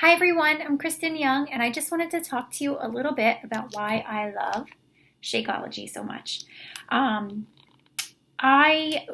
Hi everyone, I'm Kristen Young, and I just wanted to talk to you a little bit about why I love Shakeology so much. I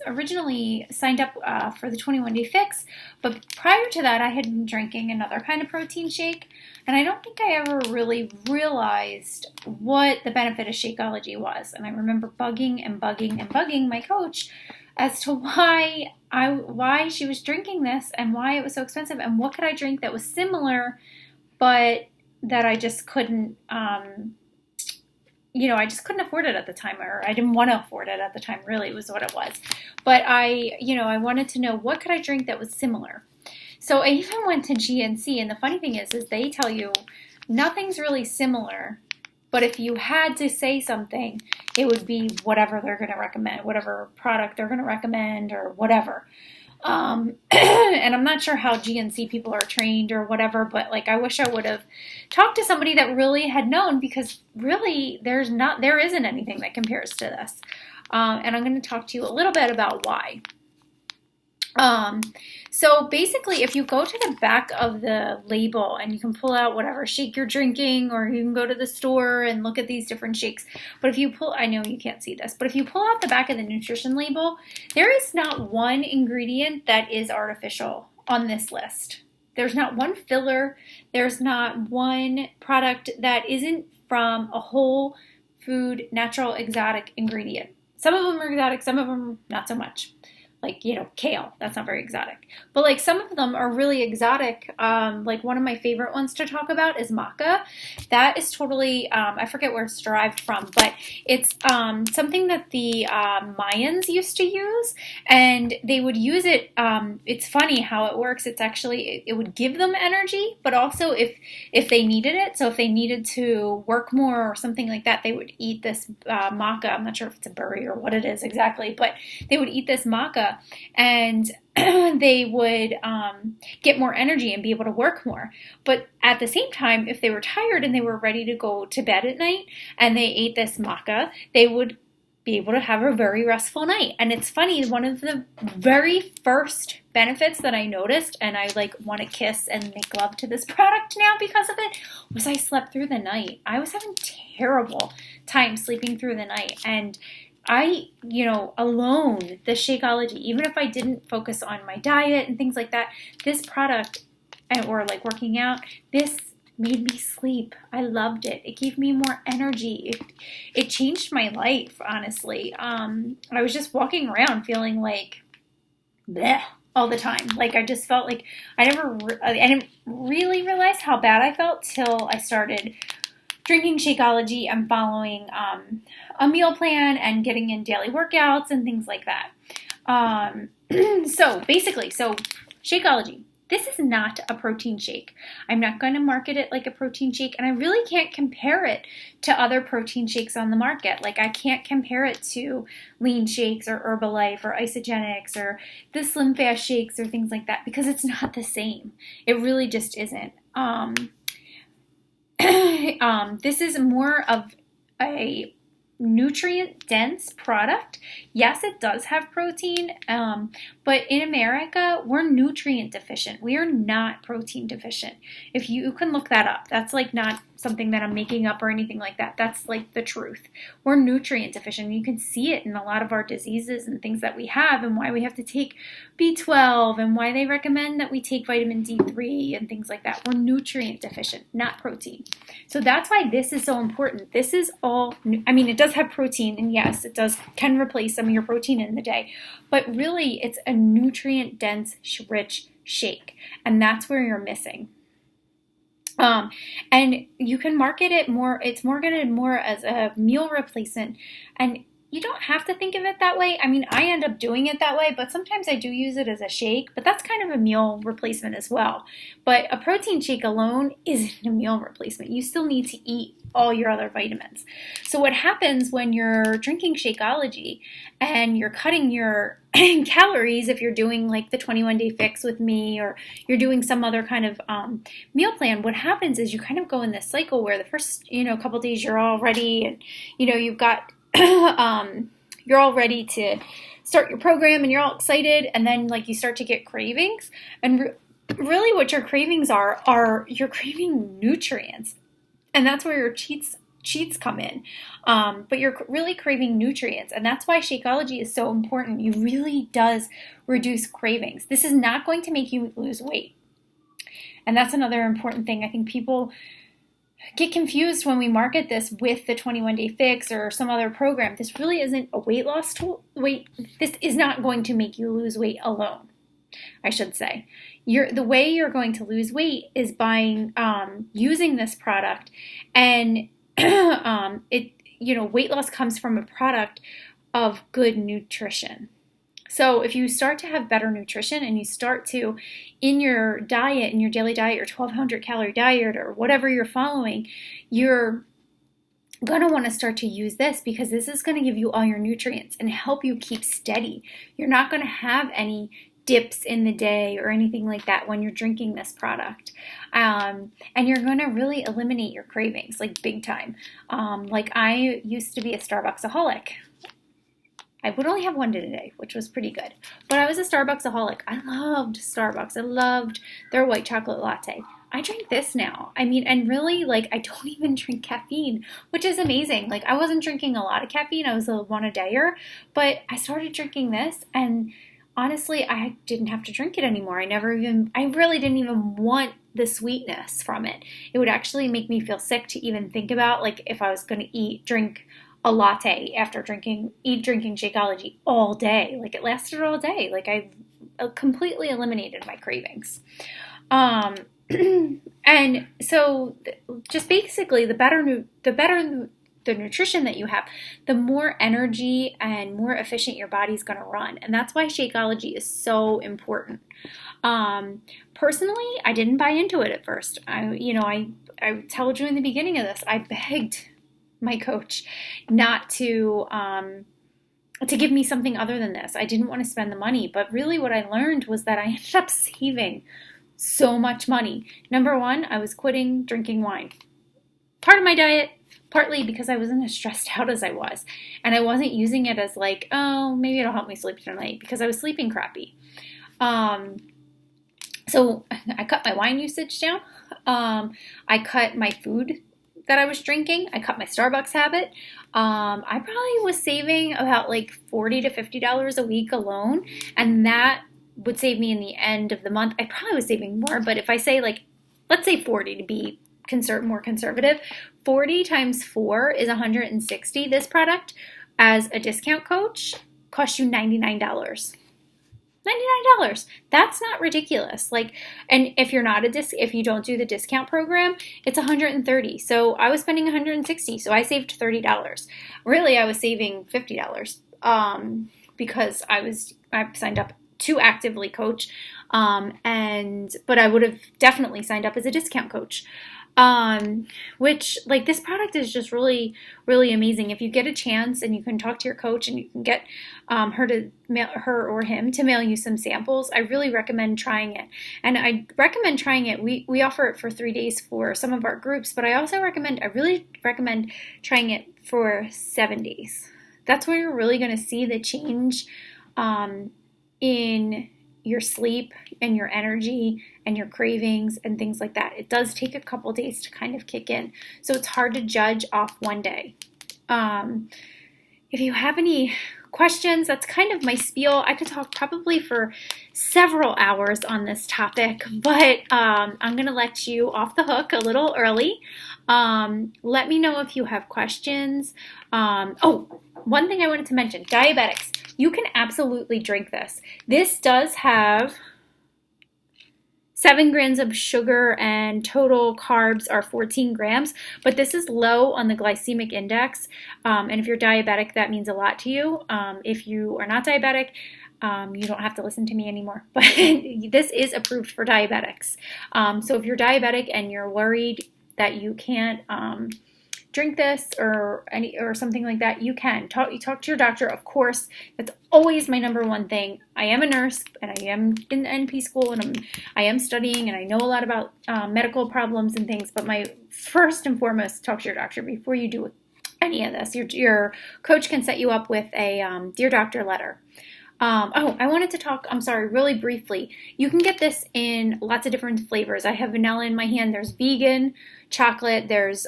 originally signed up for the 21-day fix, but prior to that, I had been drinking another kind of protein shake, and I don't think I ever really realized what the benefit of Shakeology was. And I remember bugging my coach as to why she was drinking this and why it was so expensive and what could I drink that was similar, but that I just couldn't. I just couldn't afford it at the time, or I didn't want to afford it at the time, really, was what it was. But I wanted to know what could I drink that was similar. So I even went to GNC, and the funny thing is they tell you nothing's really similar, but if you had to say something, it would be whatever they're going to recommend, whatever product they're going to recommend, or whatever. And I'm not sure how GNC people are trained or whatever, but I wish I would have talked to somebody that really had known, because really there isn't anything that compares to this. And I'm going to talk to you a little bit about why. So basically, if you go to the back of the label and you can pull out whatever shake you're drinking, or you can go to the store and look at these different shakes. But if you I know you can't see this, but if you pull out the back of the nutrition label, there is not one ingredient that is artificial on this list. There's not one filler. There's not one product that isn't from a whole food, natural, exotic ingredient. Some of them are exotic, some of them not so much. Kale, that's not very exotic. But some of them are really exotic. One of my favorite ones to talk about is maca. That is totally, I forget where it's derived from, but it's something that the Mayans used to use, and they would use it. It's funny how it works. It's actually, it would give them energy, but also if they needed it, so if they needed to work more or something like that, they would eat this maca. I'm not sure if it's a berry or what it is exactly, but they would eat this maca, and they would get more energy and be able to work more. But at the same time, if they were tired and they were ready to go to bed at night and they ate this maca, they would be able to have a very restful night. And it's funny, one of the very first benefits that I noticed, and I want to kiss and make love to this product now because of it, was I slept through the night. I was having terrible time sleeping through the night, and alone, the Shakeology, even if I didn't focus on my diet and things like that, this product, or working out, this made me sleep. I loved it. It gave me more energy. It changed my life, honestly. I was just walking around feeling like bleh all the time. I just felt like I didn't really realize how bad I felt till I started drinking Shakeology and following a meal plan and getting in daily workouts and things like that. So Shakeology. This is not a protein shake. I'm not going to market it like a protein shake, and I really can't compare it to other protein shakes on the market. I can't compare it to Lean Shakes or Herbalife or Isogenics or the Slim Fast shakes or things like that, because it's not the same. It really just isn't. This is more of a nutrient-dense product. Yes, it does have protein, but in America, we're nutrient deficient. We are not protein deficient. If you can look that up, that's not something that I'm making up or anything like that. That's the truth. We're nutrient deficient. You can see it in a lot of our diseases and things that we have, and why we have to take B12, and why they recommend that we take vitamin D3 and things like that. We're nutrient deficient, not protein. So that's why this is so important. This is all, it does have protein, and yes, it can replace some of your protein in the day, but really it's a nutrient dense, rich shake, and that's where you're missing. And you can market it more, it's marketed more as a meal replacement, and you don't have to think of it that way. I end up doing it that way, but sometimes I do use it as a shake, but that's kind of a meal replacement as well. But a protein shake alone isn't a meal replacement. You still need to eat all your other vitamins. So what happens when you're drinking Shakeology and you're cutting your calories, if you're doing the 21-day fix with me, or you're doing some other kind of meal plan, what happens is you kind of go in this cycle where the first couple days you're all ready, and you've got you're all ready to start your program and you're all excited, and then you start to get cravings, and really what your cravings are you're craving nutrients. And that's where your cheats come in. But you're really craving nutrients. And that's why Shakeology is so important. It really does reduce cravings. This is not going to make you lose weight. And that's another important thing. I think people get confused when we market this with the 21-day fix or some other program. This really isn't a weight loss tool. This is not going to make you lose weight alone, I should say. The way you're going to lose weight is by using this product, and weight loss comes from a product of good nutrition. So if you start to have better nutrition and you start to, in your diet, in your daily diet, your 1,200 calorie diet or whatever you're following, you're going to want to start to use this, because this is going to give you all your nutrients and help you keep steady. You're not going to have any dips in the day or anything like that when you're drinking this product. And you're going to really eliminate your cravings, like big time. Like I used to be a Starbucksaholic. I would only have one today, which was pretty good. But I was a Starbucksaholic. I loved Starbucks. I loved their white chocolate latte. I drink this now. I mean, and really, like, I don't even drink caffeine, which is amazing. Like, I wasn't drinking a lot of caffeine. I was a one-a-dayer. But I started drinking this, and honestly, I didn't have to drink it anymore. I really didn't even want the sweetness from it. It would actually make me feel sick to even think about, like, if I was going to drink a latte after drinking Shakeology all day. Like, it lasted all day. Like, I completely eliminated my cravings. And so just basically the better the nutrition that you have, the more energy and more efficient your body's going to run. And that's why Shakeology is so important. Personally, I didn't buy into it at first. I told you in the beginning of this, I begged my coach not to give me something other than this. I didn't want to spend the money, but really what I learned was that I ended up saving so much money. Number one, I was quitting drinking wine. Part of my diet, partly because I wasn't as stressed out as I was. And I wasn't using it as like, oh, maybe it'll help me sleep tonight, because I was sleeping crappy. So I cut my wine usage down. I cut my food that I was drinking. I cut my Starbucks habit. I probably was saving about like $40 to $50 a week alone. And that would save me in the end of the month. I probably was saving more, but if I say let's say 40 to be more conservative, 40 times 4 is 160. This product, as a discount coach, costs you $99. $99. That's not ridiculous. And if if you don't do the discount program, it's $130. So I was spending $160. So I saved $30. Really, I was saving $50. Because I signed up to actively coach. But I would have definitely signed up as a discount coach. Which this product is just really, really amazing. If you get a chance and you can talk to your coach and you can get her or him to mail you some samples, I really recommend trying it. And I recommend trying it. We offer it for 3 days for some of our groups, but I really recommend trying it for 7 days. That's where you're really going to see the change in your sleep and your energy and your cravings and things like that. It does take a couple days to kind of kick in. So it's hard to judge off one day. If you have any questions, that's kind of my spiel. I could talk probably for several hours on this topic, but I'm going to let you off the hook a little early. Let me know if you have questions. One thing I wanted to mention, diabetics. You can absolutely drink this. This does have 7 grams of sugar and total carbs are 14 grams, but this is low on the glycemic index. And if you're diabetic, that means a lot to you. If you are not diabetic, you don't have to listen to me anymore, but this is approved for diabetics. So if you're diabetic and you're worried that you can't drink this or something like that, you can talk to your doctor. Of course, that's always my number one thing. I am a nurse and I am in the NP school and I am studying and I know a lot about medical problems and things. But my first and foremost, talk to your doctor before you do any of this. Your coach can set you up with a Dear Doctor letter. Oh, I wanted to talk, I'm sorry, really briefly. You can get this in lots of different flavors. I have vanilla in my hand. There's vegan chocolate. There's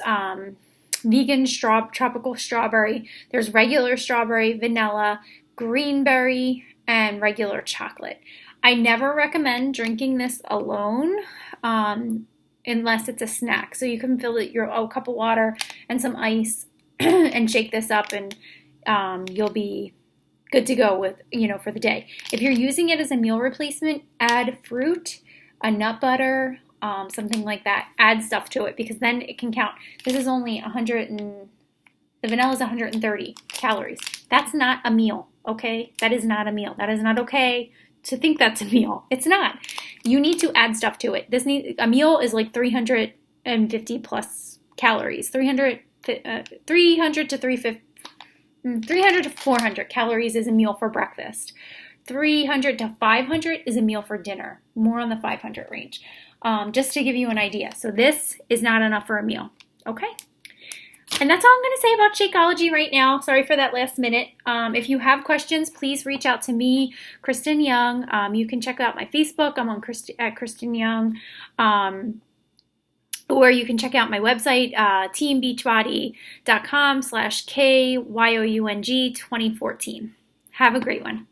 vegan tropical strawberry. There's regular strawberry, vanilla, greenberry, and regular chocolate. I never recommend drinking this alone unless it's a snack. So you can fill it a cup of water and some ice and shake this up, and you'll be good to go with, for the day. If you're using it as a meal replacement, add fruit, a nut butter, something like that. Add stuff to it because then it can count. This is only the vanilla is 130 calories. That's not a meal, okay? That is not a meal. That is not okay to think that's a meal. It's not. You need to add stuff to it. A meal is like 350 plus calories. 300 to 350. 300 to 400 calories is a meal for breakfast. 300 to 500 is a meal for dinner. More on the 500 range, just to give you an idea. So this is not enough for a meal, okay? And that's all I'm going to say about Shakeology right now. Sorry for that last minute. If you have questions, please reach out to me, Kristen Young. You can check out my Facebook. I'm on at Kristen Young. Or you can check out my website, teambeachbody.com/KYOUNG 2014. Have a great one.